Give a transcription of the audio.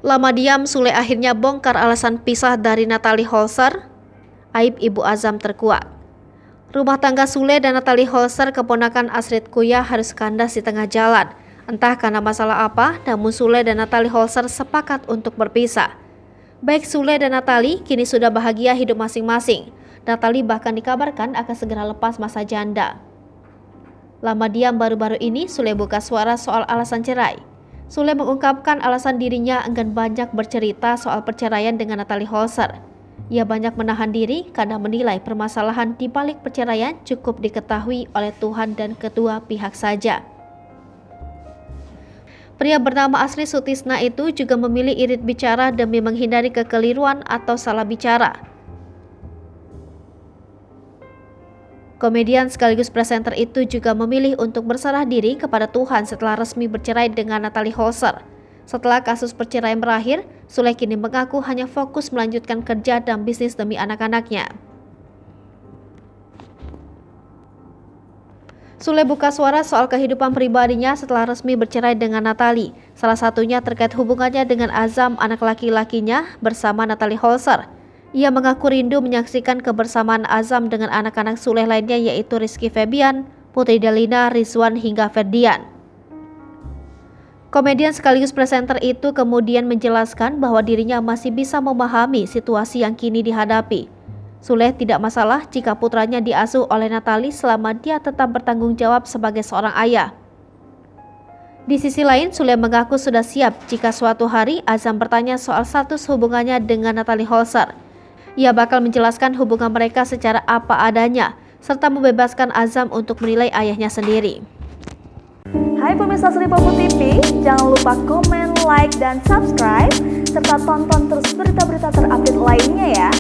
Lama diam, Sule akhirnya bongkar alasan pisah dari Natalie Holzer. Aib Ibu Azam terkuak. Rumah tangga Sule dan Natalie Holzer, keponakan Astrid Kuya, harus kandas di tengah jalan. Entah karena masalah apa, namun Sule dan Natalie Holzer sepakat untuk berpisah. Baik Sule dan Natalie kini sudah bahagia hidup masing-masing. Natalie bahkan dikabarkan akan segera lepas masa janda. Lama diam baru-baru ini, Sule buka suara soal alasan cerai. Sule mengungkapkan alasan dirinya enggan banyak bercerita soal perceraian dengan Natalie Holzer. Ia banyak menahan diri karena menilai permasalahan di balik perceraian cukup diketahui oleh Tuhan dan kedua pihak saja. Pria bernama Asri Sutisna itu juga memilih irit bicara demi menghindari kekeliruan atau salah bicara. Komedian sekaligus presenter itu juga memilih untuk berserah diri kepada Tuhan setelah resmi bercerai dengan Natalie Holzer. Setelah kasus perceraian berakhir, Sule kini mengaku hanya fokus melanjutkan kerja dan bisnis demi anak-anaknya. Sule buka suara soal kehidupan pribadinya setelah resmi bercerai dengan Natalie. Salah satunya terkait hubungannya dengan Azam, anak laki-lakinya, bersama Natalie Holzer. Ia mengaku rindu menyaksikan kebersamaan Azam dengan anak-anak Sule lainnya, yaitu Rizky Febian, Putri Delina, Rizwan hingga Ferdian. Komedian sekaligus presenter itu kemudian menjelaskan bahwa dirinya masih bisa memahami situasi yang kini dihadapi. Sule tidak masalah jika putranya diasuh oleh Natalie selama dia tetap bertanggung jawab sebagai seorang ayah. Di sisi lain, Sule mengaku sudah siap jika suatu hari Azam bertanya soal status hubungannya dengan Natalie Holzer. Ia bakal menjelaskan hubungan mereka secara apa adanya, serta membebaskan Azam untuk menilai ayahnya sendiri. Hai pemirsa Sri Popo TV, jangan lupa komen, like, dan subscribe, serta tonton terus berita-berita terupdate lainnya ya.